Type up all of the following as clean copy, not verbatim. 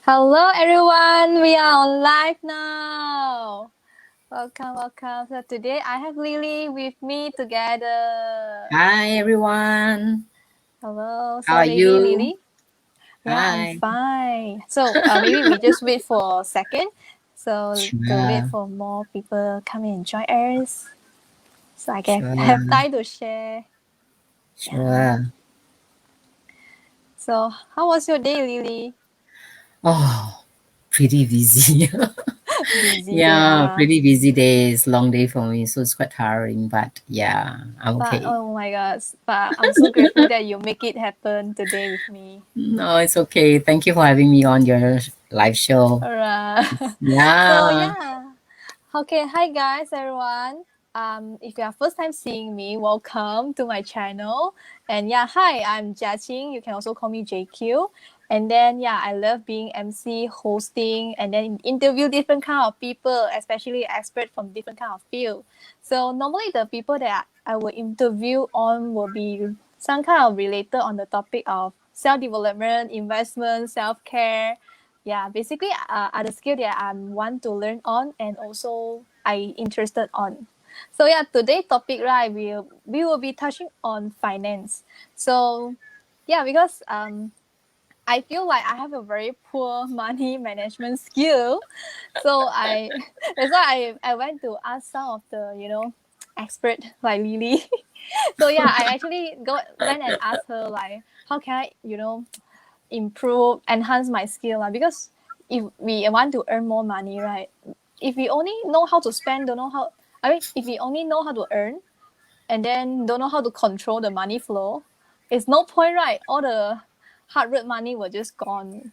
Hello everyone, we are on live now. Welcome. So today I have Lily with me together. Hi everyone. Hello, How so are maybe you? Lily? Yeah, I'm Hi. fine. So maybe we just wait for a second. So to wait Sure. for more people come in and join us. So I can have Sure. time to share. Yeah. Sure. So how was your day, Lily? Oh, pretty busy. Busy day, Yeah, huh? pretty busy days, long day for me, so it's quite tiring, but yeah, I'm But okay. oh my gosh, but I'm so grateful that you make it happen today with me. No, it's okay. Thank you for having me on your live show. Alright. So Yeah. yeah. Okay, hi guys, everyone. If you are first time seeing me, welcome to my channel. And yeah, hi, I'm Jiaqing. You can also call me JQ. And then yeah, I love being MC, hosting, and then interview different kind of people, especially expert from different kind of field. So normally the people that I will interview on will be some kind of related on the topic of self development, investment, self care, yeah, basically are the skill that I want to learn on and also I interested on. So yeah, today topic right we will be touching on finance. So yeah, because I feel like I have a very poor money management skill. So I that's why I went to ask some of the, expert like Lily. So yeah, I actually went and asked her like how can I, improve, enhance my skill because if we want to earn more money, right? If we only know how to spend, don't know how. I mean, if we only know how to earn and then don't know how to control the money flow, it's no point, right? All the hard work money will just gone.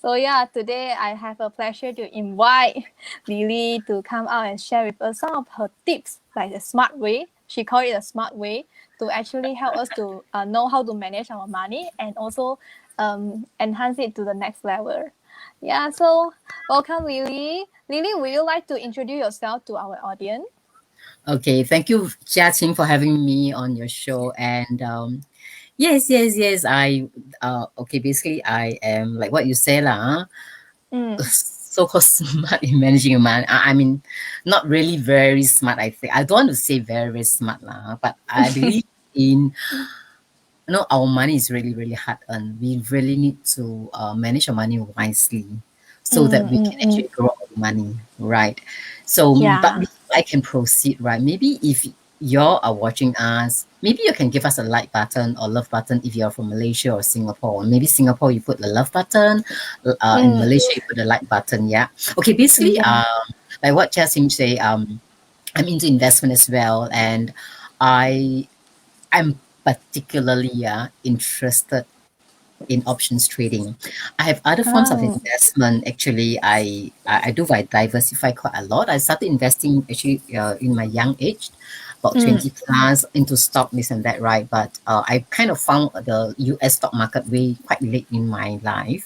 So yeah, today I have a pleasure to invite Lily to come out and share with us some of her tips, like a smart way. She called it a smart way to actually help us to know how to manage our money and also enhance it to the next level. Yeah, so welcome, Lily. Lily, would you like to introduce yourself to our audience? Okay. Thank you, Jiaqing, for having me on your show. And yes. Okay. Basically, I am like what you say, lah. Mm. So-called smart in managing your money. I mean, not really very smart, I think. I don't want to say very, very smart, lah, but I believe in, our money is really, really hard earned. We really need to manage our money wisely so that we can Mm. actually grow our money, right? So, but Yeah. before I can proceed, right, maybe if y'all are watching us, maybe you can give us a like button or love button if you're from Malaysia or Singapore. Maybe Singapore, you put the love button, in Mm. Malaysia, you put the like button, yeah. Okay, basically, Yeah. like what Jasmine say, I'm into investment as well, and I I'm particularly interested in options trading. I have other forms of Oh. investment. Actually, I do diversify quite a lot. I started investing actually in my young age, about Mm. 20 plus into stock, this and that, right? But I kind of found the US stock market way quite late in my life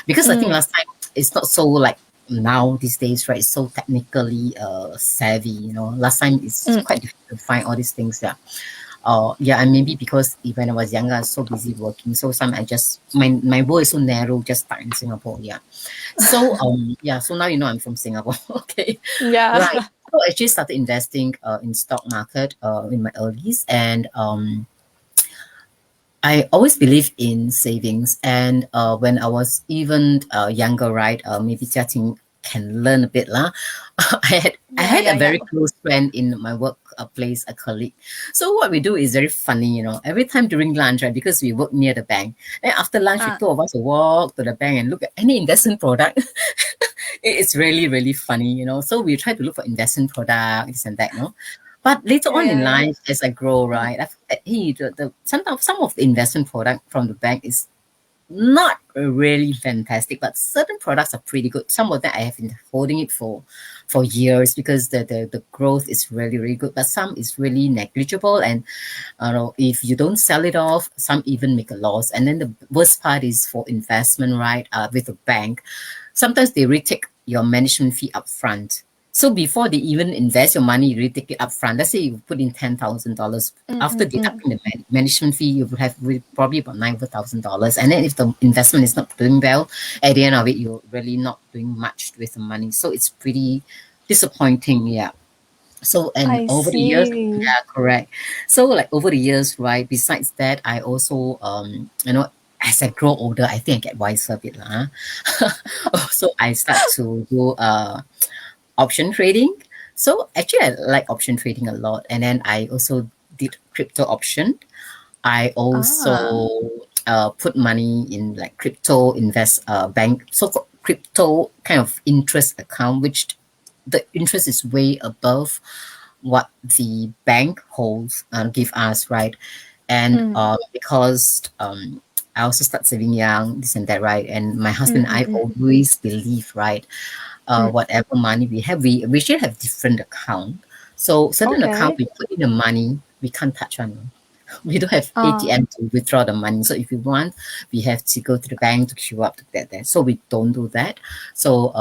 because I think Mm. last time it's not so like now these days, right? It's so technically savvy, Last time it's Mm. quite difficult to find all these things. Yeah. Yeah, and maybe because when I was younger, I was so busy working. So some I just my world is so narrow, just stuck in Singapore. Yeah. So yeah, so now I'm from Singapore. Okay. Yeah. Right. So I actually started investing in stock market in my earlies, and I always believe in savings. And when I was even younger, right, maybe Jia can learn a bit lah. I Yeah. had a Yeah. Yeah. very close friend in my work place, a colleague. So what we do is very funny, Every time during lunch, right, because we work near the bank, and after lunch, we Ah. two of us will walk to the bank and look at any investment product. It's really, really funny, So we try to look for investment products and that. But later Yeah. on in Yeah. Yeah. life, as I grow, Mm. right, I feel that hey, sometimes some of the investment product from the bank is not really fantastic, but certain products are pretty good. Some of them I have been holding it for years because the growth is really, really good. But some is really negligible, and if you don't sell it off, some even make a loss. And then the worst part is for investment, right? With a bank, sometimes they retake your management fee up front. So before they even invest your money, you really take it up front. Let's say you put in $10,000. After deducting the management fee, you would have probably about $9,000. And then if the investment is not doing well, at the end of it, you're really not doing much with the money. So it's pretty disappointing. Yeah. So, and I over the years, see. yeah, correct. So like over the years, right, besides that, I also, as I grow older, I think I get wiser a bit. So I start to do option trading. So actually, I like option trading a lot. And then I also did crypto option. I Ah, also put money in like crypto invest bank, so crypto kind of interest account, which the interest is way above what the bank holds give us, right? And because I also start saving young, this and that, right? And my husband and I always believe, right? Whatever money we have, we should have different account. So certain account okay. we put in the money, we can't touch on. We don't have Ah, ATM to withdraw the money. So if we want, we have to go to the bank to queue up to get there. So we don't do that. So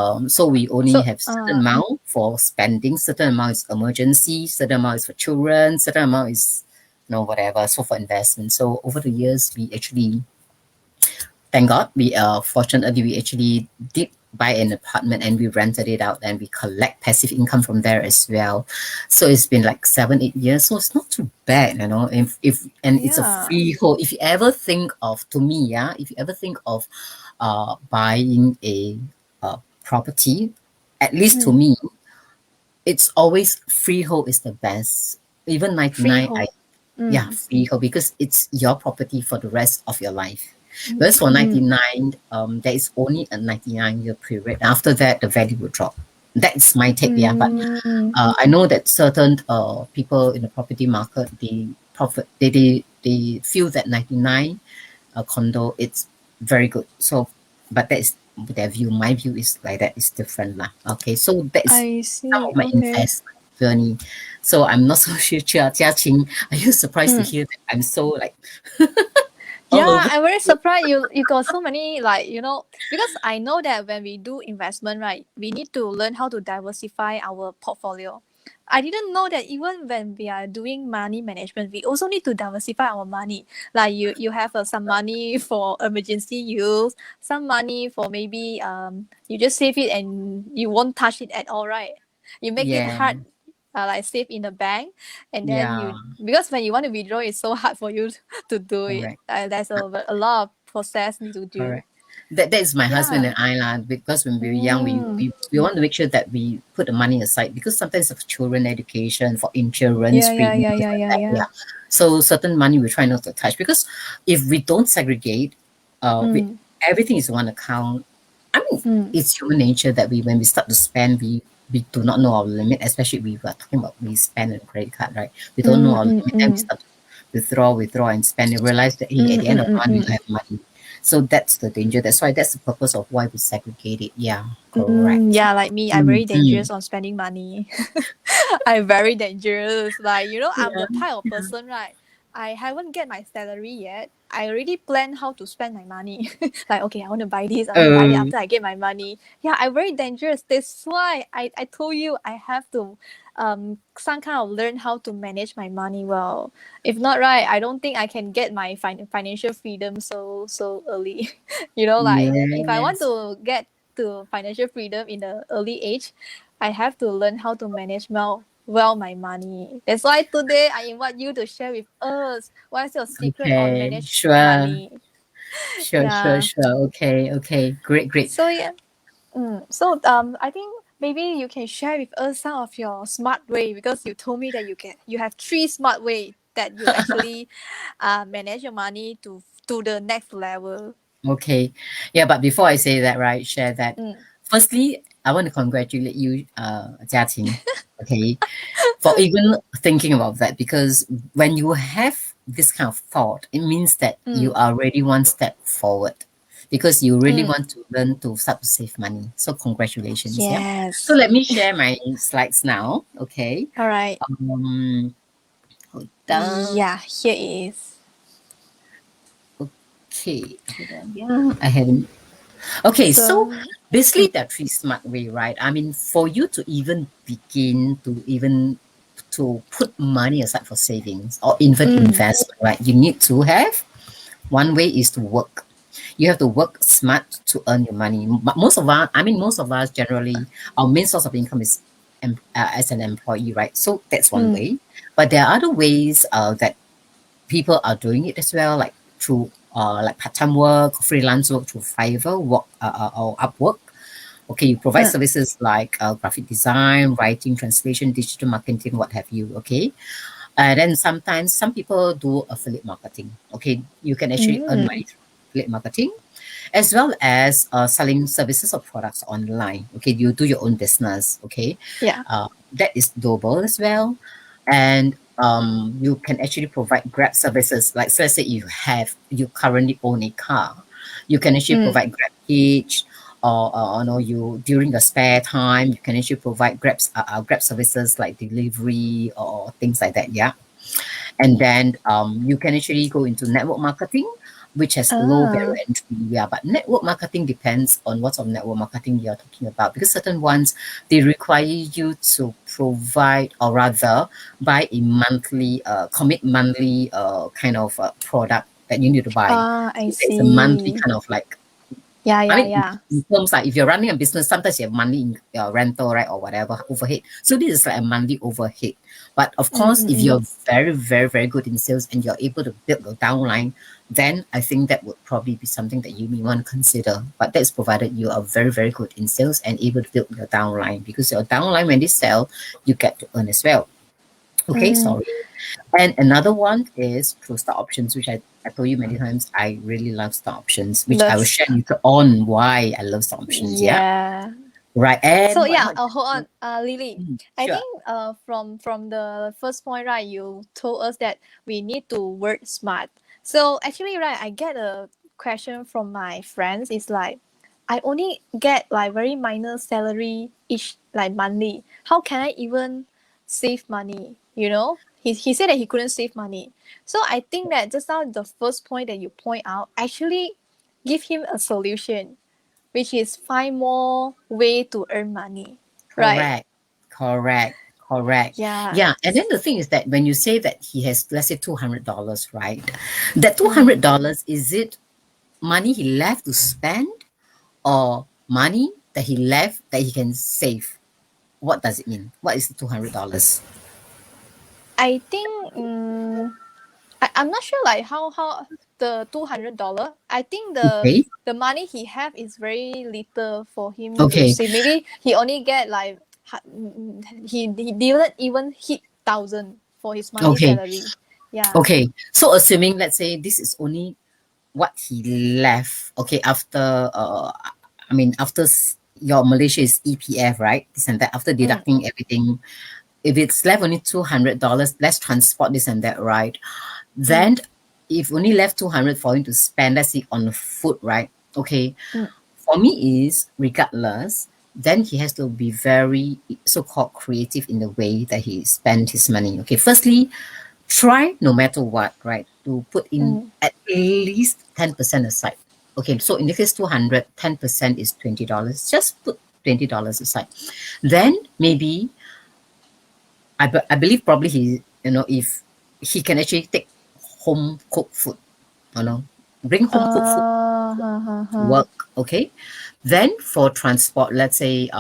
we only so have certain amount for spending, certain amount is emergency, certain amount is for children, certain amount is whatever. So for investment. So over the years, we actually thank God, we fortunately we actually did buy an apartment and we rented it out and we collect passive income from there as well. So it's been like 7, 8 years. So it's not too bad, if and it's a yeah. freehold. If you ever think of to me, yeah, if you ever think of buying a property, at least to Mm, me, it's always freehold is the best. Even 99, I freehold. yeah, Mm, freehold because it's your property for the rest of your life. Whereas for mm, 99, there is only a 99-year period. After that, the value will drop. That's my take, yeah. But mm, I know that certain people in the property market, they feel that 99 condo, it's very good. So, but that is their view. My view is like that is different lah. Okay, so that is I some see. of my Okay. investment journey. So I'm not so sure, Jia Qing, are you surprised to Mm. hear that I'm so like all Yeah, over? I'm very surprised you got so many, like, because I know that when we do investment, right, we need to learn how to diversify our portfolio. I didn't know that even when we are doing money management, we also need to diversify our money. Like you have some money for emergency use, some money for maybe you just save it and you won't touch it at all, right? You make it Yeah, hard, like save in the bank, and then yeah, you, because when you want to withdraw, it's so hard for you to do it. correct. There's a lot of process need to do. Correct. That is my husband Yeah. and I lah. Because when we were young, Mm. we want to make sure that we put the money aside because sometimes for children education, for insurance Yeah, yeah, premium, yeah, this yeah, and yeah, that. yeah. Yeah. So certain money we try not to touch because if we don't segregate, Mm. everything is one account. I mean, Mm. it's human nature that when we start to spend, we do not know our limit, especially we were talking about we spend on a credit card, right? We don't know Mm, our mm, limit, then we mm. start to withdraw and spend and realize that hey, Mm, at the end mm, of the mm, month we mm. don't have money. So that's the danger. That's the purpose of why we segregate it. Yeah, Mm, correct. yeah, like me, I'm very Mm-hmm. dangerous on spending money. I'm very dangerous. Like, I'm Yeah, the type of person, right? I haven't get my salary yet. I already plan how to spend my money. Like, okay, I want to buy this, I want to buy it uh, after I get my money. Yeah, I'm very dangerous. That's why I told you I have to some kind of learn how to manage my money well. If not, right, I don't think I can get my financial freedom so early. Like if I want yes. to get to financial freedom in the early age, I have to learn how to manage well my money. That's why today I invite you to share with us what's your secret on Okay, manage sure, money. sure, sure, Yeah. sure. Okay, okay, great, great. So yeah. So I think maybe you can share with us some of your smart way, because you told me that you have three smart way that you actually manage your money to the next level. Okay. Yeah, but before I say that, right, share that. Mm. Firstly, I want to congratulate you, Jia Qing, okay, for even thinking about that because when you have this kind of thought, it means that you Mm. are already one step forward because you really Mm. want to learn to start to save money. So congratulations, yeah. So Yes. let me share my slides now, okay. All right. Um, hold on. Yeah, here it is. Okay, hold on. Yeah, I haven't. Okay, so So. Basically, there are three smart way, right? I mean, for you to even begin to put money aside for savings or even investment, right? You need to have one way is to work. You have to work smart to earn your money. But most of us generally, our main source of income is as an employee, right? So that's one way. But there are other ways that people are doing it as well, like through like part-time work, freelance work through Fiverr, work or Upwork. Okay, you provide services like graphic design, writing, translation, digital marketing, what have you. Okay, and then sometimes some people do affiliate marketing. Okay, you can actually earn money through affiliate marketing, as well as selling services or products online. Okay, you do your own business. Okay, Yeah. that is doable as well, and you can actually provide Grab services. Like, so let's say you currently own a car, you can actually provide Grab Hitch, or you know, you during the spare time you can actually provide Grab services like delivery or things like that. Yeah, and then you can actually go into network marketing, which has low barrier entry. Yeah, but network marketing depends on what sort of network marketing you're talking about, because certain ones, they require you to provide, or rather buy a monthly commit monthly kind of product that you need to buy. I So it's a monthly see. kind of like, Yeah, I yeah, mean, yeah. in terms like if you're running a business, sometimes you have monthly rental, right, or whatever overhead. So this is like a monthly overhead. But of course, if you're very, very, very good in sales and you're able to build a downline, then I think that would probably be something that you may want to consider. But that's provided you are very, very good in sales and able to build your downline, because your downline, when they sell, you get to earn as well. Okay, sorry. And another one is through stock options, which I told you many times, I really love stock options, which I will That's share later on why I love stock options. Yeah. yeah. Right. So And yeah, what hold on, Lily. I sure. think from the first point, right, you told us that we need to work smart. So actually, right, I get a question from my friends. It's like, I only get like very minor salary each like monthly. How can I even save money? You know, he said that he couldn't save money. So I think that just now the first point that you point out actually give him a solution, which is find more way to earn money, right? Correct. Correct. Correct. Yeah. Yeah. And then the thing is that when you say that he has, let's say, $200, right? That Mm. $200, is it money he left to spend, or money that he left that he can save? What does it mean? What is the $200? I think I'm not sure like how the $200. I think Okay. the money he have is very little for him to Okay. save. Maybe he only get like he didn't even hit 1,000 for his monthly Okay. salary. Yeah. Okay. So assuming, let's say, this is only what he left. Okay. After I mean, after your Malaysia is EPF, right? This and that. After Mm. deducting everything, if it's left only $200, let's transport this and that, right? Mm. Then, if only left 200 for him to spend, let's say on food, right? Okay. Mm. For me is regardless, then he has to be very so-called creative in the way that he spent his money. Okay. Firstly, try no matter what, right, to put in Mm. at least 10% aside. Okay, so in this case, 200, 10% is $20. Just put $20 aside. Then maybe I believe probably he, you know, if he can actually take home cooked food, you know, bring home cooked food Ha, ha, to ha. work. Okay, then for transport, let's say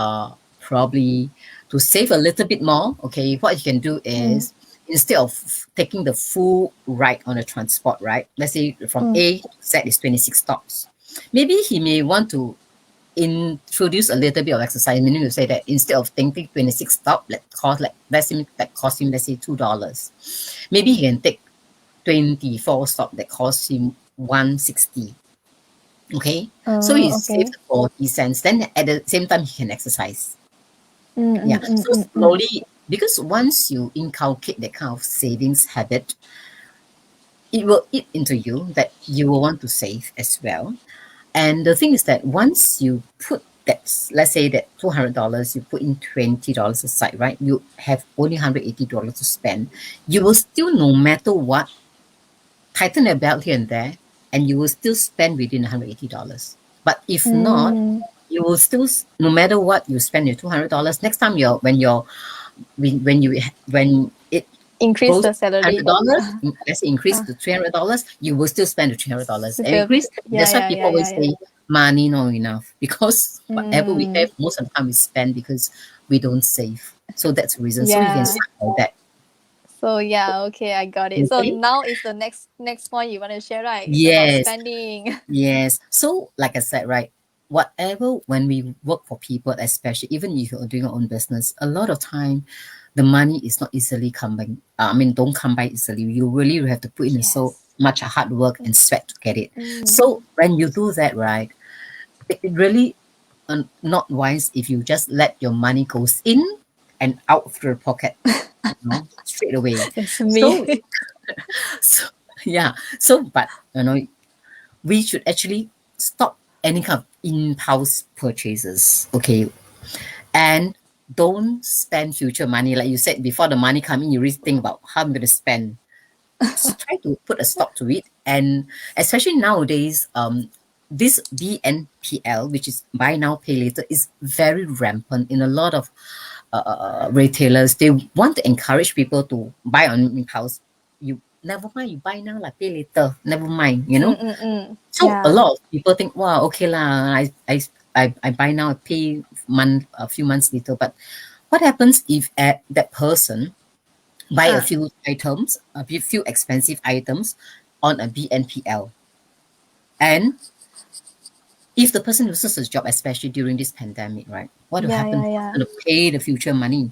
probably to save a little bit more. Okay, what you can do Mm. is, instead of taking the full ride on a transport, right? Let's say from Mm. A to Z is 26 stops. Maybe he may want to introduce a little bit of exercise, meaning to say that instead of taking 26 stops, that cost him, let's say, $2. Maybe he can take 24 stops that cost him 160. Okay, so he Okay. saved 40 cents. Then at the same time, he can exercise. Mm, Yeah. mm, mm, So mm, mm. slowly, because once you inculcate that kind of savings habit, it will eat into you that you will want to save as well. And the thing is that once you put that, let's say that $200, you put in $20 aside, right? You have only $180 to spend. You will still, no matter what, tighten your belt here and there, and you will still spend within $180. But if not, Mm. you will still, no matter what you spend your $200, next time when it Increase goes the to salary. $100, let's say increase to $300, you will still spend the $300. And increase. Yeah, That's why yeah, people yeah, always yeah, yeah. say money not enough, because whatever we Mm, have, most of the time we spend because we don't save. So that's the reason. So you can yeah. start like that. So yeah, okay, I got it. So Okay. now is the next point you want to share, right? It's about Yes. spending. Yes. So, like I said, right, whatever, when we work for people, especially even if you're doing your own business, a lot of time the money is not easily coming. Don't come by easily. You really have to put in so Yes. much hard work and sweat to get it. Mm. So, when you do that, right, it really not wise if you just let your money goes in and out through your pocket, straight away. That's me. So, so yeah. So, but we should actually stop any kind of impulse purchases, okay? And don't spend future money. Like you said, before the money come in, you really think about how I'm going to spend. So try to put a stop to it. And especially nowadays, this BNPL, which is buy now, pay later, is very rampant in a lot of retailers. They want to encourage people to buy on impulse. You never mind, you buy now, like pay later. Never mind, So a Yeah. lot of people think, wow, okay lah, I buy now, I pay a few months later. But what happens if that person buy a Ah. few items, few expensive items on a BNPL, and if the person loses his job, especially during this pandemic, right? What will Yeah, happen? yeah, Who's yeah. going to pay the future money?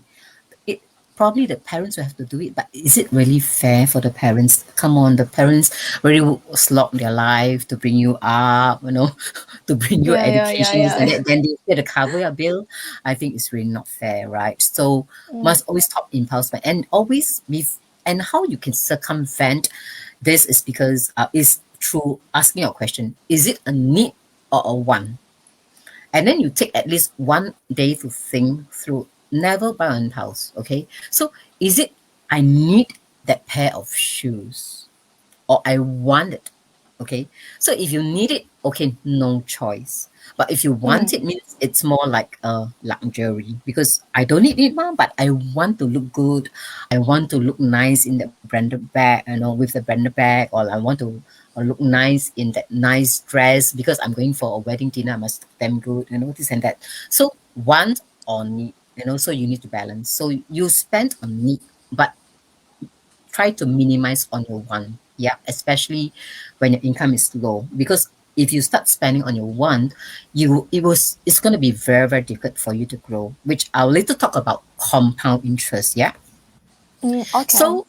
It probably the parents will have to do it, but is it really fair for the parents? Come on, the parents really slog their life to bring you up, to bring you Yeah, yeah, yeah, education, and yeah. then they get to cover your bill. I think it's really not fair, right? So Mm. must always stop impulse buy, and always be. And how you can circumvent this is because is through asking a question: is it a need or a want? And then you take at least one day to think through. Never buy on impulse, okay? So is it I need that pair of shoes or I want it, okay? So if you need it, okay, no choice. But if you want Mm. it, means it's more like a luxury, because I don't need it now, but I want to look good. I want to look nice in the branded bag, with the branded bag, or I want to look nice in that nice dress because I'm going for a wedding dinner. I must look damn good, this and that. So want or need, so you need to balance. So you spend on need, but try to minimize on your want. Yeah, especially when your income is low. Because if you start spending on your want, it's gonna be very, very difficult for you to grow, which I'll later talk about compound interest. Yeah. Mm, okay. So,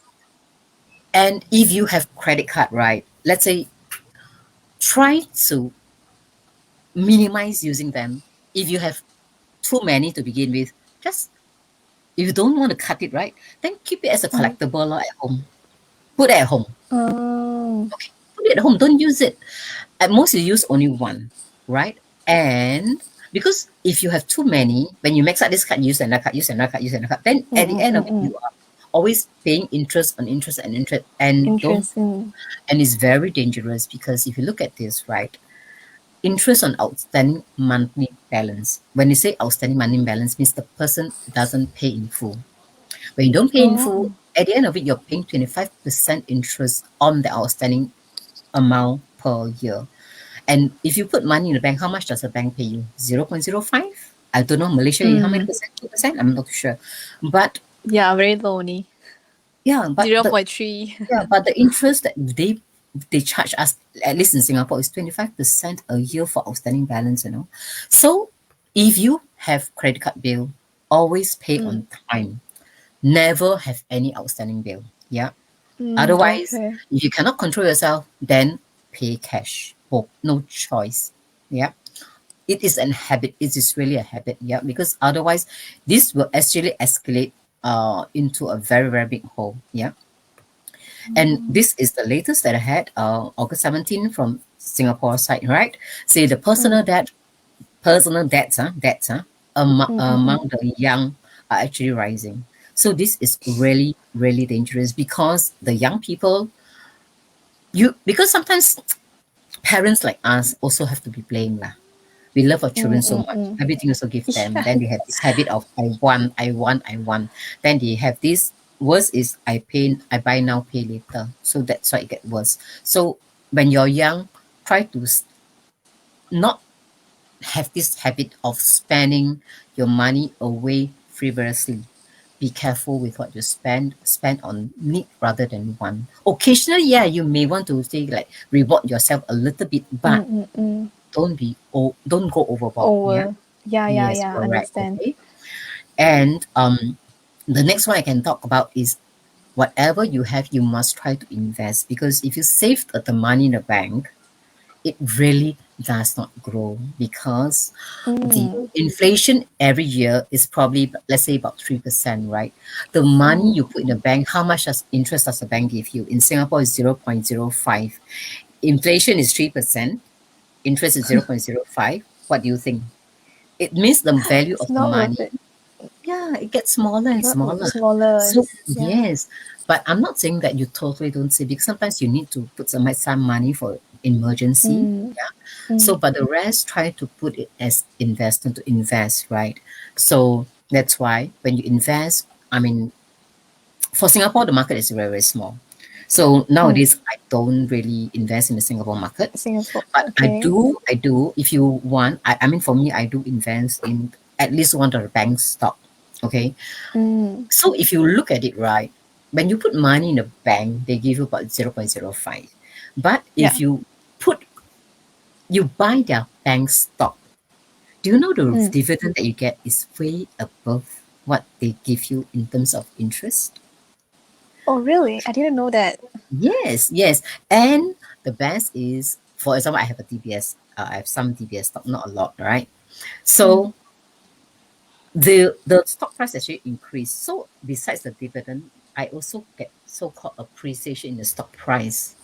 and if you have credit card, right? Let's say try to minimize using them. If you have too many to begin with, just if you don't want to cut it, right, then keep it as a Mm. collectible at home. Put it at home. Mm. Okay, put it at home. Don't use it. At most, you use only one, right? And because if you have too many, when you max out this card, use another card, use another card, use another card, then Mm, at the mm, end of mm, it, you mm. are always paying interest on interest and interest, and don't. Interesting. And it's very dangerous, because if you look at this, right, interest on outstanding monthly balance. When you say outstanding monthly balance, means the person doesn't pay in full. When you don't pay in full, Oh. at the end of it, you're paying 25% interest on the outstanding amount per year. And if you put money in the bank, how much does the bank pay you? 0.05? I don't know, Malaysia, how many Mm. percent? 2%? I'm not too sure. But Yeah, very low only. yeah, but the 0.3. yeah, but the interest that they charge us, at least in Singapore, is 25% a year for outstanding balance. So if you have credit card bill, always pay Mm. on time. Never have any outstanding bill. Yeah. Mm, Otherwise, okay. if you cannot control yourself, then pay cash. Oh, no choice. Yeah. It is a habit. It is really a habit. Yeah. Because otherwise, this will actually escalate into a very, very big hole. Yeah. And this is the latest that I had, August 17 from Singapore side, right? Say the Mm. personal debts, Mm, mm, mm. among the young are actually rising. So this is really, really dangerous, because the young people, because sometimes parents like us also have to be blamed lah. We love our children Mm, so mm, much. mm. Everything also give them. Yeah. Then they have this habit of I want, I want, I want. Then they have this worse is I buy now, pay later. So that's why it get worse. So when you're young, try to not have this habit of spending your money away frivolously. Be careful with what you spend. Spend on need rather than want. Occasionally, yeah, you may want to say like reward yourself a little bit, Mm, but mm, mm. don't go overboard. Yeah. Over. Yeah, yeah, Yes, yeah. correct. Understand. Okay. And the next one I can talk about is whatever you have, you must try to invest because if you save the money in the bank, it really does not grow because the Mm. inflation every year is probably let's say about 3%, right? The money Oh. you put in the bank, how much does interest does the bank give you? In Singapore is 0.05. Inflation is 3%, interest is 0.05. What do you think? It means the value It's of the not worth money, it. yeah, it gets smaller and smaller. Smaller. So Yeah. yes, but I'm not saying that you totally don't save because sometimes you need to put some money for emergency. Mm. Yeah. So Mm. but the rest try to put it as investment to invest, right? So that's why when you invest, I mean for Singapore the market is very, very small. So Mm. nowadays I don't really invest in the Singapore market. Singapore. But Okay. I do, if you want, I mean, for me, I do invest in at least one of the bank stock. Okay. Mm. So if you look at it right, when you put money in a bank, they give you about 0.05. But Yeah. if you buy their bank stock, do you know the Mm. dividend that you get is way above what they give you in terms of interest? Oh, really? I didn't know that. Yes, yes. And the best is, for example, I have a DBS. I have some DBS stock, not a lot, right? Mm. So the stock price actually increased. So besides the dividend, I also get so-called appreciation in the stock price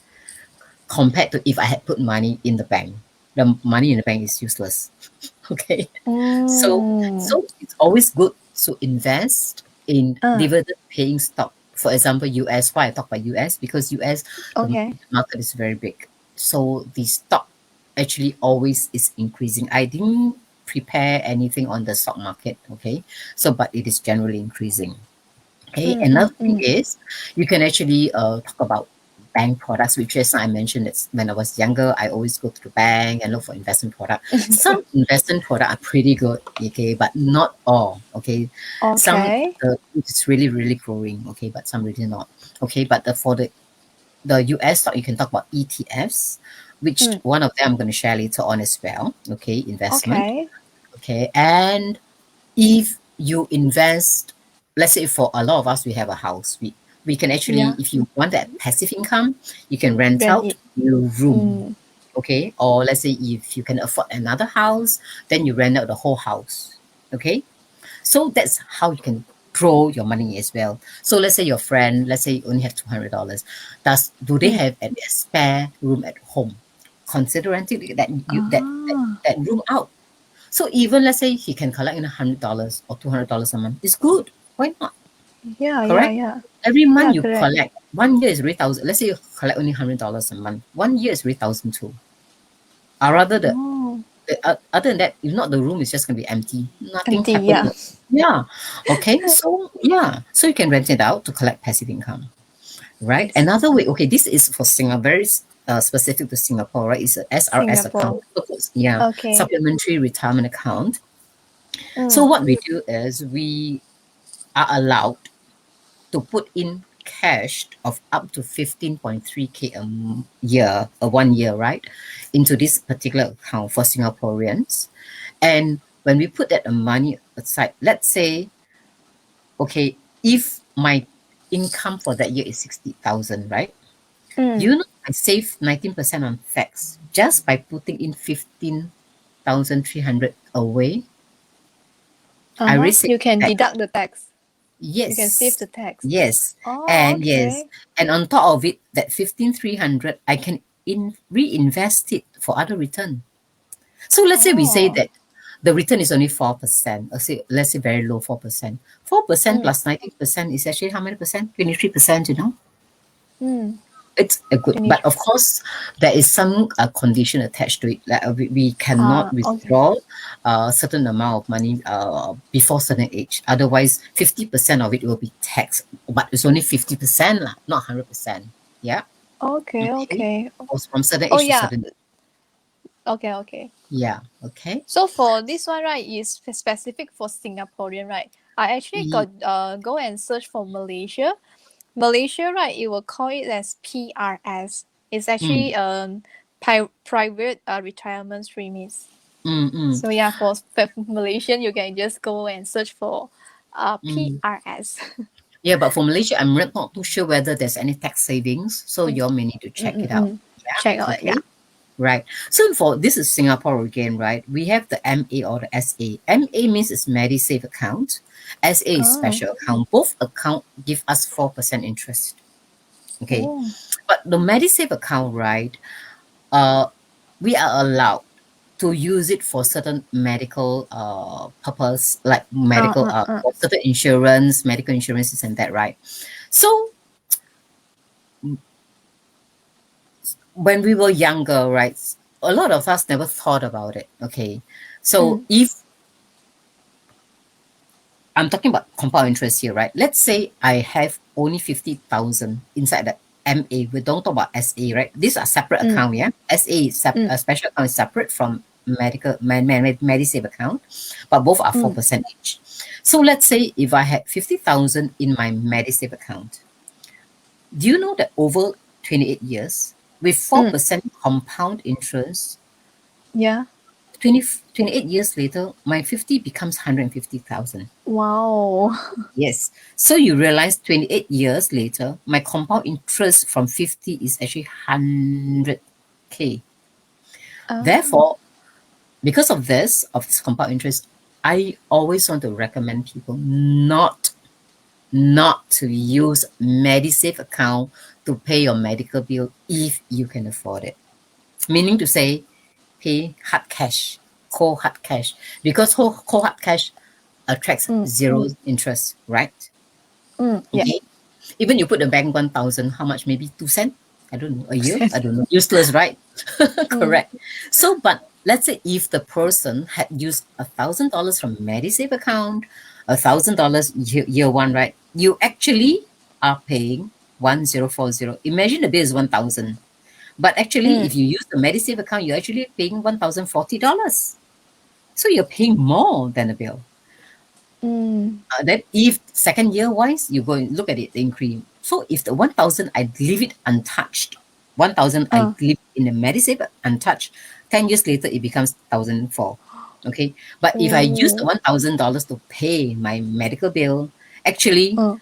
compared to if I had put money in the bank. The money in the bank is useless. Okay. So Mm. so it's always good to invest in Ah. dividend paying stock. For example, US. Why I talk about US? Because US the Okay. market is very big. So the stock actually always is increasing. I didn't prepare anything on the stock market, okay? So but it is generally increasing. Okay, Mm, mm, another thing mm. is you can actually talk about bank products, which as I mentioned, it's when I was younger, I always go to the bank and look for investment product. Some investment product are pretty good, okay, but not all, okay. Some Okay. it's really, really growing, okay, but some really not. Okay, but for the US stock, you can talk about ETFs, which Mm. one of them I'm going to share later on as well. Okay, investment. Okay. Okay, and if you invest, let's say for a lot of us, we have a house. We can actually, Yeah. if you want that passive income, you can rent Rent out it. your room. Mm. Okay, or let's say if you can afford another house, then you rent out the whole house. Okay, so that's how you can grow your money as well. So let's say your friend, let's say you only have $200. Do they Mm. have a spare room at home? Consider renting Ah. that room out. So even let's say he can collect in $100 or $200 a month, it's good. Why not? Yeah, yeah, Correct? yeah. Every Yeah, month you correct. collect. 1 year is 3,000. Let's say you collect only $100 a month. 1 year is 3,000 too. Or rather Oh. other than that, if not the room is just gonna be empty. Nothing Empty, happened. yeah. Yeah. Okay. So yeah. So you can rent it out to collect passive income. Right. Another way. Okay. This is for Singapore. Very specific to Singapore. Right. It's a SRS account. Singapore. Yeah. Okay. Supplementary retirement account. So Mm. what we do is we are allowed to put in cash of up to 15.3K a year, 1 year, right, into this particular account for Singaporeans. And when we put that money aside, let's say, okay, if my income for that year is 60,000, right? Do Mm. you know I save 19% on tax just by putting in 15,300 away? I Uh-huh. already saved You can tax. deduct the tax. You can save Yes. the tax. Yes. Oh, And yes. okay. And on top of it, that 15,300, I can reinvest it for other return. So let's say we say Oh. that the return is only 4%, or say, let's say very low 4%. 4% Mm. plus 19% is actually how many percent? 23%, you know? Mm. It's a good, 20. but of course, there is some condition attached to it. Like we cannot Okay. withdraw a certain amount of money before certain age. Otherwise, 50% of it will be taxed, but it's only 50%, lah, not 100%. Yeah. Okay, Okay. okay. From certain Oh age to yeah. certain. Okay, okay. Yeah. Okay. So for this one, right, is specific for Singaporean, right? I actually Ye- got go and search for Malaysia. Malaysia, right, it will call it as PRS. It's Mm, actually private retirement premise. mm, mm, So yeah, for Malaysian, you can just go and search for mm. PRS. Yeah, but for Malaysia, I'm not too sure whether there's any tax savings. So you all may need to check it out. Mm-mm-mm. Check Yeah. out it, yeah. Okay. Right. So for this is Singapore again, right? We have the MA or the SA. MA means it's MediSave account. SA is Oh, special account. Both account give us 4% interest. Okay. oh. But the MediSave account, right? We are allowed to use it for certain medical purpose, like medical for certain insurance, medical insurances and that, right? So when we were younger, right, a lot of us never thought about it. Okay. So Mm, if I'm talking about compound interest here, right? Let's say I have only 50,000 inside the MA. We don't talk about SA, right? These are separate mm, account, yeah? SA is mm, a special account is separate from MediSave account, but both are mm, 4% each. So let's say if I had 50,000 in my MediSave account, do you know that over 28 years, with mm. 4% compound interest, Yeah. 28 years later, my 50 becomes 150,000. Wow. Yes. So you realize 28 years later, my compound interest from 50 is actually 100K. Oh. Therefore, because of this compound interest, I always want to recommend people not to use MediSave account to pay your medical bill if you can afford it. Meaning to say, pay hard cash, cold hard cash, because cold hard cash attracts Mm, zero interest, right? yeah. Okay. Even you put the bank 1,000, how much? Maybe 2 cents? I don't know. A year? I don't know. Useless, right? Mm, Correct. So, but let's say if the person had used $1,000 from MediSave account, $1,000 year one, right? You actually are paying 1,040. Imagine the bill is 1,000. But actually, mm, if you use the MediSave account, you're actually paying $1,040. So you're paying more than a bill. mm. Then if second year wise, you go and look at it, the increase. So if the 1,000, I leave it untouched. 1,000, I Uh, leave in the MediSave untouched. 10 years later, it becomes 1,004. Okay. But if I use the oh. $1,000 to pay my medical bill, actually, Uh,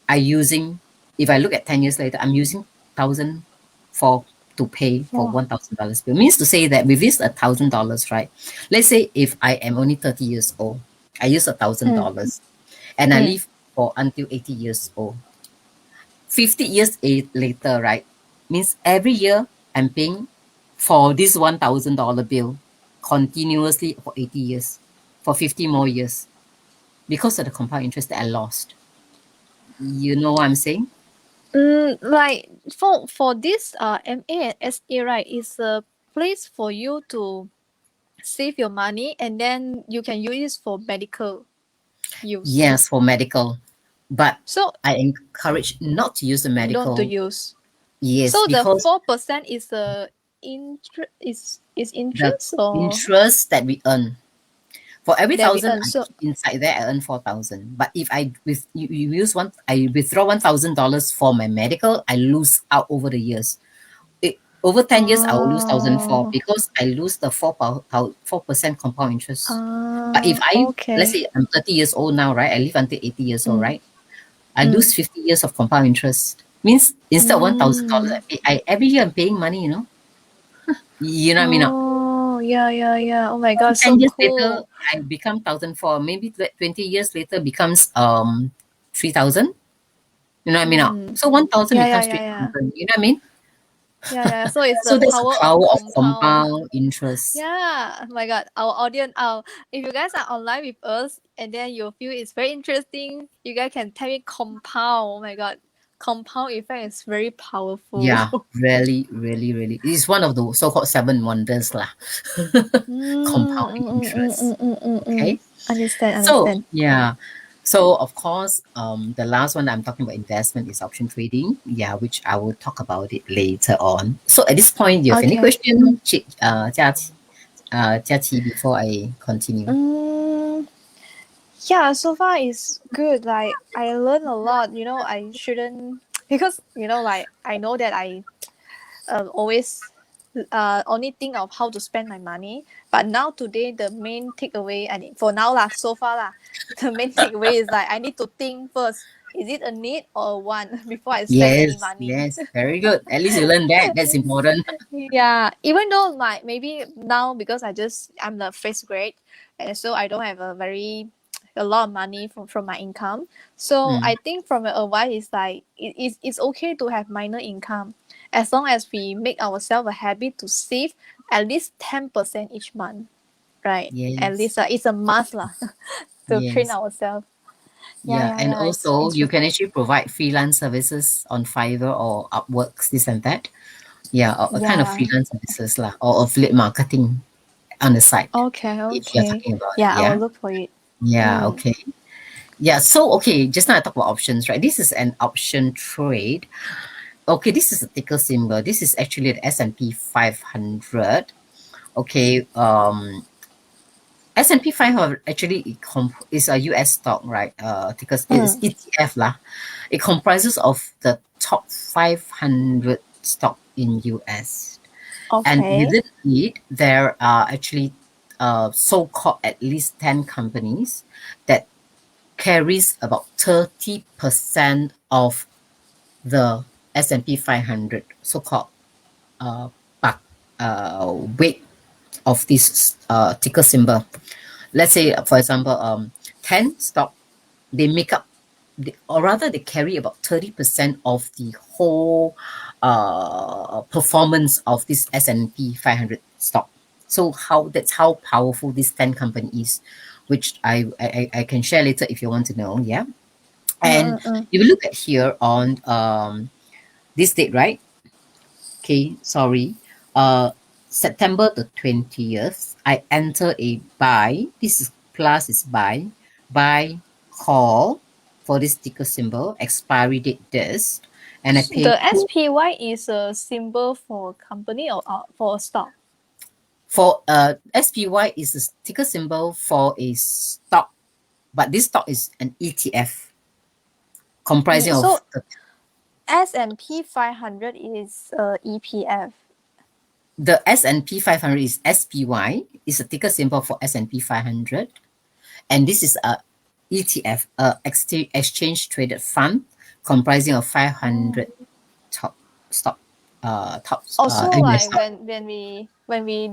I using, if I look at 10 years later, I'm using 1,004 to pay for wow. $1,000 bill. Means to say that with this $1,000, right? Let's say if I am only 30 years old, I use Mm, $1,000 and I mm, live for until 80 years old. 50 years later, right? Means every year I'm paying for this $1,000 bill continuously for 80 years, for 50 more years because of the compound interest that I lost. You know what I'm saying? like for this MA and SA, right, is a place for you to save your money and then you can use it for medical use. Yes, for medical. But So I encourage not to use the not to medical. use. Yes, So the because 4% is the is the interest or interest that we earn. For every that we thousand earn. I So keep inside there, I earn 4,000. But if I with you use one, I withdraw $1,000 for my medical, I lose out over the years. Over 10 years, I will lose 1,004 oh because I lose the 4% compound interest. But if I let's okay. say I'm 30 years old now, right? I live until 80 years old, Mm, right? I mm, lose 50 years of compound interest. Means instead of $1,000, mm. every year I'm paying money. You know what I mean? Oh yeah, yeah, yeah. Oh my god, so 10 years later, cool. I become 1,004. Maybe 20 years later becomes 3,000. You know what I mean? Mm. So 1,000 Yeah, yeah, becomes yeah, yeah. 3,000. You know what I mean? Yeah, yeah. So it's So the that's the power of power of compound. compound interest. Yeah. Oh my god. Our audience, if you guys are online with us and then you feel it's very interesting, you guys can type in compound. Oh my god. compound effect is very powerful. Yeah, really, really, really. It's one of the so-called seven wonders lah. Compounding interest. Okay. Understand, So understand. yeah. So of course, the last one I'm talking about investment is option trading. Yeah, which I will talk about it later on. So at this point, do you have any Okay. question, Jia before I continue? Yeah, so far it's good. Like I learned a lot. I shouldn't because like I know that I always only think of how to spend my money. But now today the main takeaway, I mean, for now lah, so far lah, the main takeaway is like I need to think first. Is it a need or a want before I spend any Yes, money? yes, very good. At least you learned that. That's important. Yeah, even though like maybe now because I'm the first grade, and so I don't have a lot of money from my income. So Mm, I think from the advice is like it's okay to have minor income as long as we make ourselves a habit to save at least 10% each month, right? At yes, least it's a must lah to train yes. ourselves. Yeah, Yeah, yeah, and yeah. It's also you can interesting. actually provide freelance services on Fiverr or Upworks, this and that. Yeah, or a kind of Yeah. freelance services lah, or affiliate marketing on the side. Okay, If you're okay. talking about it, Yeah, I will yeah, look for it. yeah, Mm. okay, yeah. So okay, just now I talked about options, right? This is an option trade. Okay, this is a ticker symbol. This is actually the S&P 500. Okay, S&P 500 actually is a US stock, right? Because it is Mm. ETF lah. It comprises of the top 500 stock in US. And Okay. within it, there are actually so-called at least 10 companies that carries about 30% of the S&P 500 so-called uh, weight of this ticker symbol. Let's say, for example, 10 stock, they make up, or rather they carry about 30% of the whole performance of this S&P 500 stock. So that's how powerful this 10 company is, which I can share later if you want to know. Yeah. And Mm-mm-mm. if you look at here on this date, right? Okay, sorry. September the 20th, I enter a buy. This is plus is buy call for this ticker symbol, expiry date this, and I pay The SPY is a symbol for company or for a stock? for SPY is a ticker symbol for a stock, but this stock is an ETF comprising So of the S&P 500 is EPF. the S&P 500 is SPY, is a ticker symbol for S&P 500. And this is a ETF, exchange traded fund comprising of 500 top stock, Also, US like stock, when we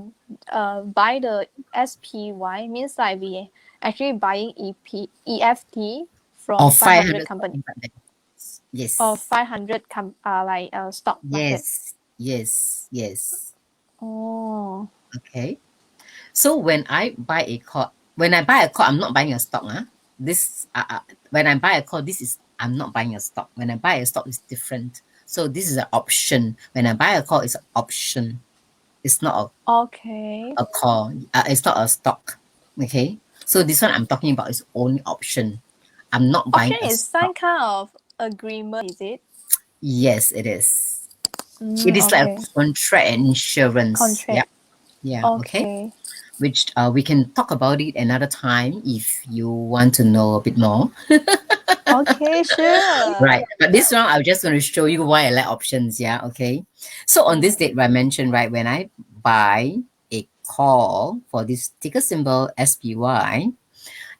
buy the SPY means like we actually buying EFT from of 500 500 stock company market. or Yes, 500 stock market. yes, yes, yes. Oh. Okay. So when I buy a call, I'm not buying a stock. This when I buy a call, this is I'm not buying a stock. When I buy a stock, it's different. So this is an option. When I buy a call, it's an option. It's not Okay. a call. It's not a stock. Okay. So this one I'm talking about is only option. I'm not buying Option a is some stock. kind of agreement, is it? Yes, it is. It is like Okay. a contract and insurance. Yeah. Contract. Yeah. Okay. Okay. Which we can talk about it another time if you want to know a bit more. Okay, sure. Right. But this one, I'm just going to show you why I like options. Yeah. Okay. So on this date, I mentioned, right, when I buy a call for this ticker symbol SPY,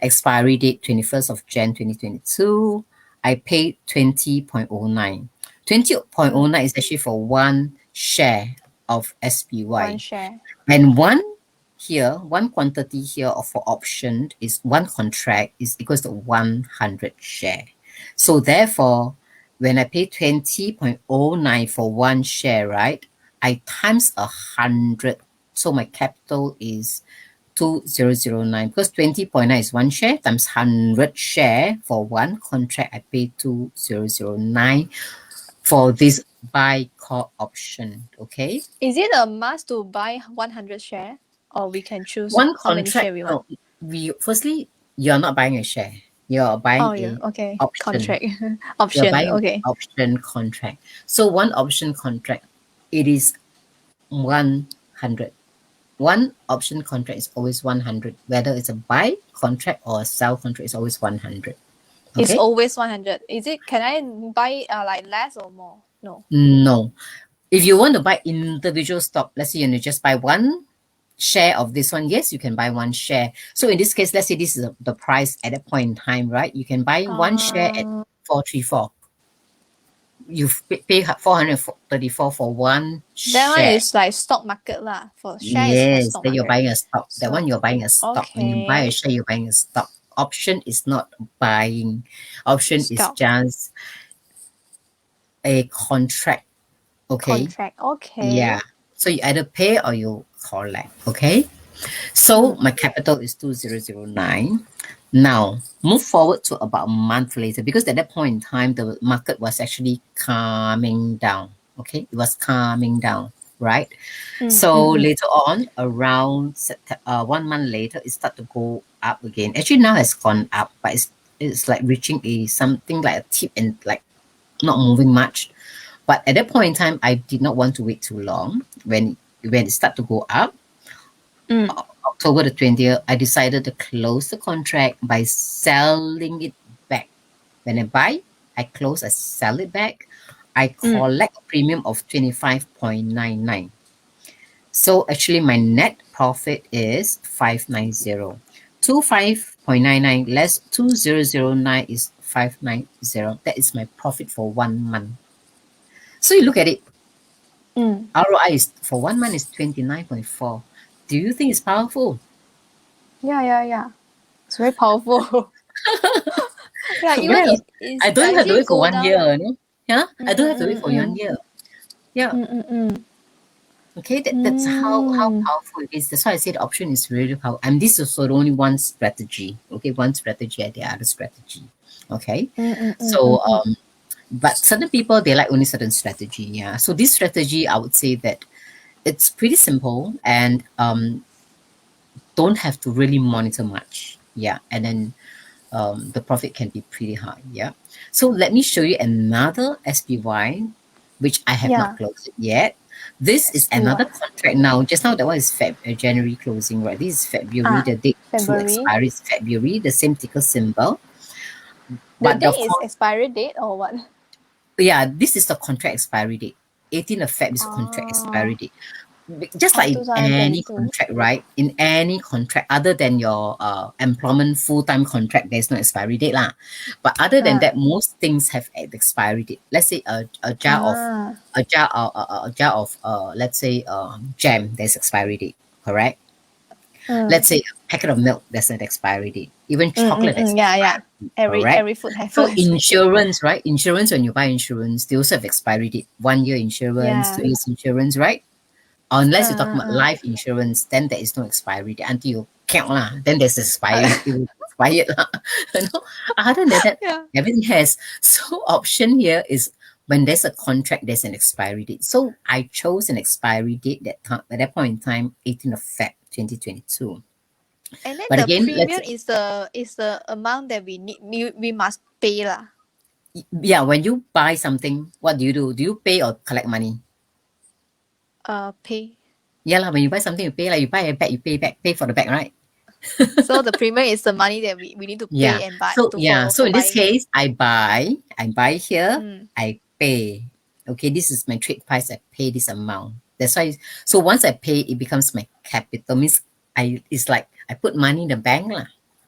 expiry date 21st of Jan 2022, I paid 20.09. 20.09 is actually for one share of One SPY. share. And one quantity here for option is one contract is equals to 100 share. So therefore, when I pay 20.09 for one share, right, I times 100. So my capital is 2009 because 20.9 is one share times 100 share for one contract. I pay 2009 for this buy call option. Okay, Is it a must to buy 100 share, or we can choose one how many share contract. we want? No, we firstly you're not buying a share. You're buying Oh yeah, a okay. option. Contract. You're Option. buying Okay. option contract. So one option contract, it is 100. One option contract is always 100. Whether it's a buy contract or a sell contract, is always 100. It's Okay? always 100. Is it? Can I buy like less or more? No. No. If you want to buy individual stock, let's say you just buy one share of this one, yes, you can buy one share. So in this case, let's say this is the price at that point in time, right? You can buy one share at 434. You pay 434 for one That one share. is like stock market lah. For share is for Yes, stock then you're market. buying a stock. That one you're buying a stock. When you buy a Okay. share, you're buying a stock. Option is not buying. Option is Stock. just a contract. Okay. Contract. Okay. Yeah. So you either pay or you collect. Okay. So my capital is 2009. Now move forward to about a month later because at that point in time the market was actually calming down. Okay, it was calming down, right? So later on, around 1 month later, it started to go up again. Actually, now it's gone up, but it's like reaching a something like a tip and like not moving much. But at that point in time, I did not want to wait too long. When it started to go up, October the 20th, I decided to close the contract by selling it back. When I buy, I close, I sell it back. I collect a premium of 25.99. So actually my net profit is 590. 25.99 less 2009 is 590. That is my profit for 1 month. So you look at it. ROI is for 1 month is 29.4. Do you think it's powerful? Yeah. It's very powerful. Yeah, even Well, if I don't have to wait for go 1 down, year, no? Yeah, I don't have to wait for 1 year. Yeah. Okay, that's how powerful it is. That's why I say the option is really powerful. And this is also only one strategy. Okay, one strategy and the other strategy. Okay. So but certain people they like only certain strategy. Yeah. So this strategy, I would say that it's pretty simple and don't have to really monitor much. Yeah. And then the profit can be pretty high. Yeah. So let me show you another SPY, which I have not closed it yet. This is another contract now. Just now that one is January closing, right? This is February. The date to February. expiry is February. The same ticker symbol. The date is expiry date or what? Yeah, this is the contract expiry date. 18th of Feb is the contract expiry date. Just like in any 2022. contract, right? In any contract, other than your employment full-time contract, there's no expiry date lah. But other than that, most things have an expiry date. Let's say a jar of let's say jam, there's expiry date, correct? Let's say a packet of milk, there's an expiry date. Even chocolate, yeah. Every food has. So insurance, right? Insurance, when you buy insurance, they also have expiry date. 1 year insurance, 2 years insurance, right? Unless you're talking about life insurance, then there is no expiry date until you count lah. Then there's expired. It will expired lah. You know? Other than that, everything has. So option here is when there's a contract, there's an expiry date. So I chose an expiry date at that point in time, 18th of Feb 2022. And then But the again, premium is the amount that we must pay lah. Yeah, when you buy something, what do? Do you pay or collect money? Pay. Yeah lah, when you buy something, you pay. Like you buy a bag, you pay for the bag, right? So the premium is the money that we need to pay and buy. So in this case, I buy here, I pay. Okay, this is my trade price. I pay this amount. That's why. So once I pay, it becomes my capital. Means it's like I put money in the bank lah.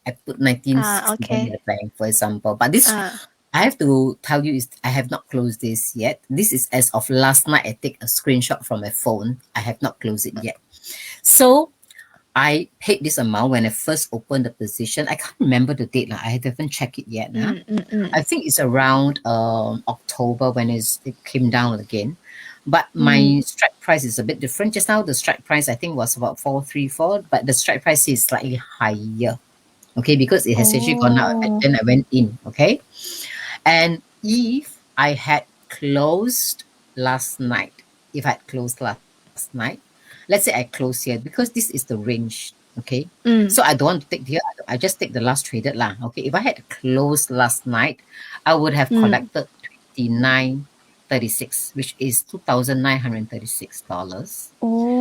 I put 1960 in the bank, for example. But this, I have to tell you, is I have not closed this yet. This is as of last night. I take a screenshot from my phone. I have not closed it yet. So I paid this amount when I first opened the position. I can't remember the date. I haven't checked it yet. I think it's around October when it came down again. But my strike price is a bit different. Just now, the strike price I think was about 434, but the strike price is slightly higher. Okay, because it has actually gone up, and Oh. then I went in. Okay, and if I had closed last night, if I had closed last night, let's say I close here because this is the range. Okay, so I don't want to take the, I just take the last traded lah. Okay, if I had closed last night, I would have collected 29.36, which is $2,936.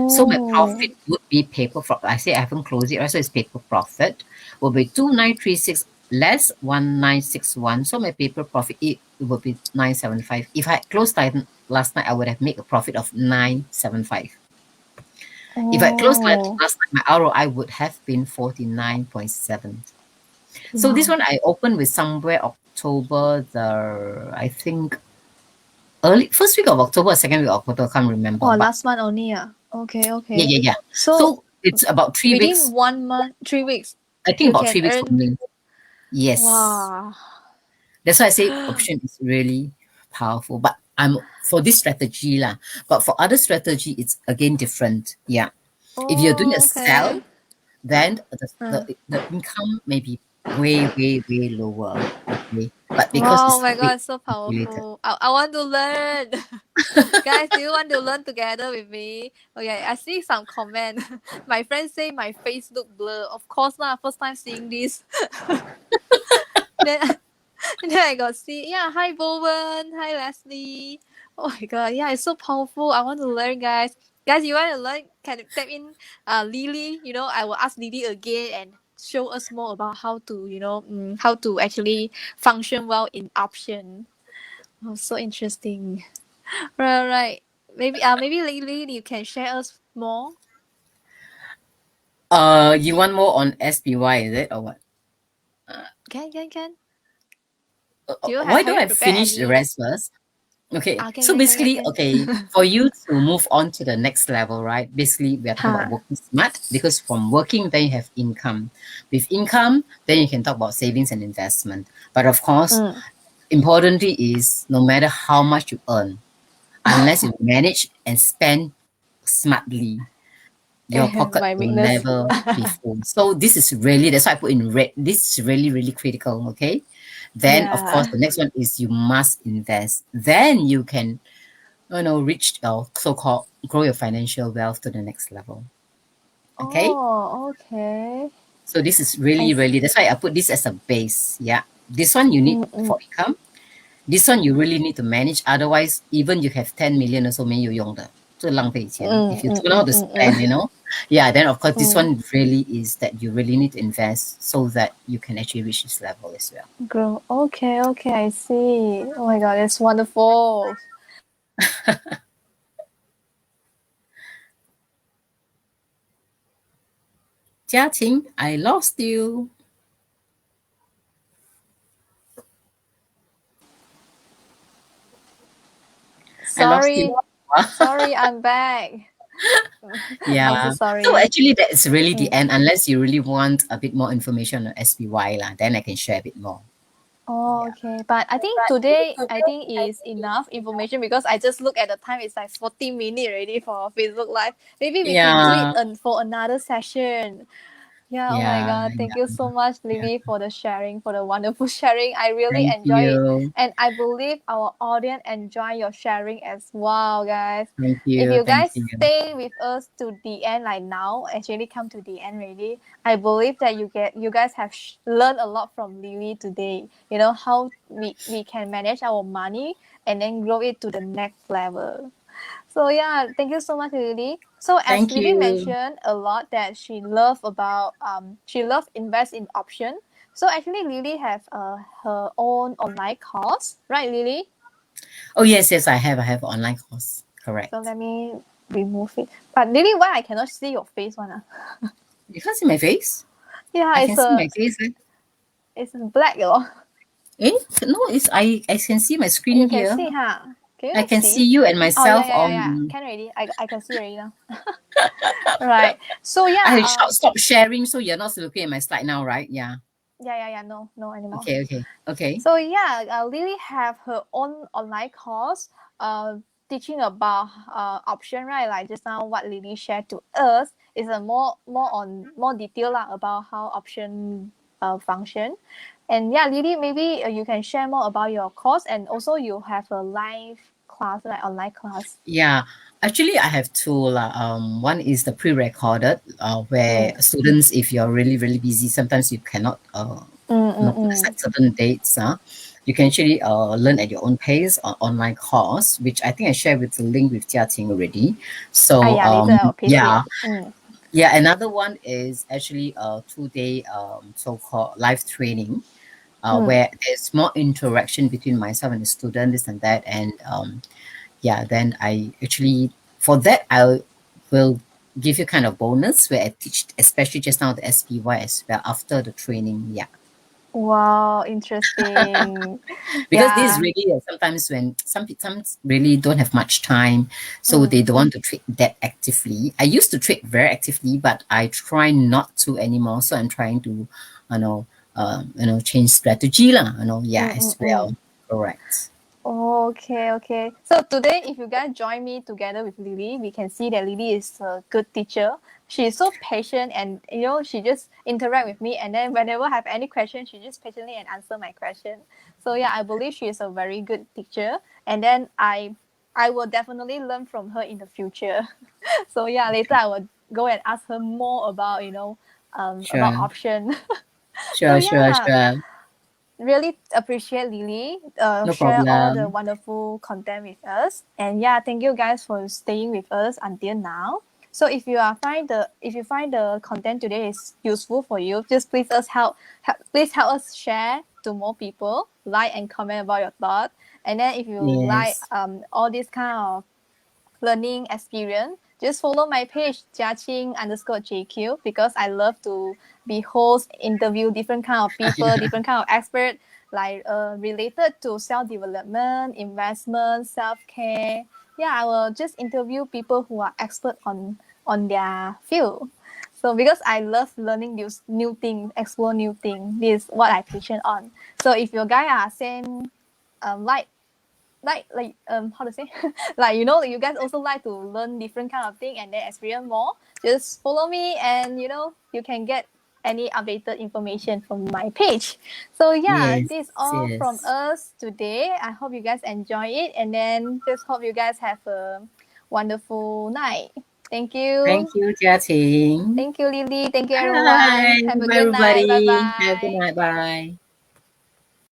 So my Oh. profit would be paper profit. I say I haven't closed it, right? So it's paper profit will be 2,936 less 1,961. So my paper profit it will be 975. If I had closed last night, I would have made a profit of 975. If I closed Oh. last night, my ROI would have been 49.7. So this Wow. one I opened with somewhere October the, I think early first week of October, second week of October, I can't remember. Oh, But last month only. Okay, okay. yeah. So So it's about 3 within weeks. 1 month, 3 weeks, I think you about can 3 weeks earn. only. Yes. Wow. That's why I say option is really powerful. But I'm for this strategy lah. But for other strategy, it's again different. Yeah. If you're doing a Oh, okay. sell, then Uh. the income may be way lower. Okay. But because Wow, oh it's my big God, so related. powerful. I want to learn. Guys, do you want to learn together with me? Okay, I see some comment. My friends say my face look blur. Of course lah, first time seeing this. then, then I got see. Yeah, hi Bowen. Hi Leslie. Oh my God, yeah, it's so powerful. I want to learn, guys. Guys, you want to learn? Can tap in Lily. You know, I will ask Lily again and show us more about how to, how to actually function well in option. Oh, so interesting. Right. Maybe Lily, you can share us more. You want more on SPY, is it or what? Can. Do you Why have don't you I prepared finish the any? rest first? Okay, so basically, Can. okay, for you to move on to the next level, right? Basically, we are talking about Ha. working smart because from working, then you have income. With income, then you can talk about savings and investment. But of course, Mm. importantly is no matter how much you earn, unless you manage and spend smartly, your pocket My will weakness. never be full. So this is really, that's why I put in red. This is really critical. Okay. Then of course Yeah. the next one is you must invest. Then you can, reach your so-called grow your financial wealth to the next level. Okay. Oh, okay. So this is I really, that's why I put this as a base. Yeah. This one you need mm. for income. This one you really need to manage. Otherwise, even you have 10 million 没有用的，这浪费钱. If you don't know how to spend, yeah, then of course this one really is that you really need to invest so that you can actually reach this level as well. Grow. Okay, I see. Oh my God, it's wonderful. Jiaqing, I lost you. I lost Sorry. you. Sorry, I'm back. Yeah. I'm so sorry. So actually that's really the end unless you really want a bit more information on SPY lah. Then I can share a bit more. Oh, okay. But I think today, is enough information because I just look at the time. It's like 40 minutes already for Facebook Live. Maybe we can do it Yeah. for another session. Yeah, oh my God. Thank you so much, Lily, for the sharing, for the wonderful sharing. I really Thank enjoy it. you. And I believe our audience enjoy your sharing as well, guys. Thank If you. you Thank guys you. stay with us to the end, like now, actually come to the end already, I believe that you guys have learned a lot from Lily today. You know how we can manage our money and then grow it to the next level. So yeah, thank you so much, Lily. So as Thank Lily you. mentioned a lot that she love invest in option. So actually Lily have her own online course, right, Lily? Oh yes, I have an online course. Correct. So let me remove it. But Lily, why I cannot see your face one? You can't see my face? Yeah, I can see my face. it's black. Eh? No, I can see my screen You can here. see, huh? Can I you can see? see you and Oh myself yeah. on. Can already. I can see already now. Right. So I yeah, stop sharing, so you're not looking at my slide now, right? Yeah. yeah. No anymore. Okay. So yeah, Lily have her own online course. teaching about option, right? Like just now what Lily shared to us is a more detail lah, about how option function. And yeah, Lily, maybe you can share more about your course, and also you have a live class, like online class. Yeah, actually, I have two lah. One is the pre-recorded, where students, if you're really really busy, sometimes you cannot put aside certain dates. You can actually learn at your own pace on online course, which I think I shared with the link with Jia Ting already. So Yeah, later I'll paste yeah, it. yeah. Another one is actually a 2 day so-called live training. Where there's more interaction between myself and the student, this and that, and yeah, then I actually for that I will give you kind of bonus where I teach, especially just now the SPY as well after the training. Yeah, Wow, interesting. because this is Yeah. really sometimes when some really don't have much time, so they don't want to trade that actively. I used to trade very actively, but I try not to anymore. So I'm trying to, change strategy lah. Yeah, as well. Correct. Okay. So today, if you guys join me together with Lily, we can see that Lily is a good teacher. She is so patient, and she just interact with me, and then whenever I have any question, she just patiently and answer my question. So yeah, I believe she is a very good teacher, and then I will definitely learn from her in the future. So yeah, later I will go and ask her more about about Sure, option. So yeah, sure. really appreciate Lily No share all the problem. wonderful content with us. And yeah, thank you guys for staying with us until now. So if you find the content today is useful for you, just please help us share to more people, like and comment about your thought. And then if you like Yes. all this kind of learning experience, just follow my page jiaqing_jq, because I love to be host, interview different kind of people, different kind of expert, like related to self-development, investment, self-care. Yeah, I will just interview people who are expert on their field. So because I love learning new things, explore new things, this is what I passion on. So if your guy are same how to say like you guys also like to learn different kind of thing and then experience more, just follow me, and you can get any updated information from my page. So yeah, Yes. this is all from Yes. us today. I hope you guys enjoy it, and then just hope you guys have a wonderful night. Thank Thank you. you, Jia. Thank you, Lily. Thank you, everyone. Bye. Have a Bye, good night. Bye everybody. Have a good bye. night. Bye.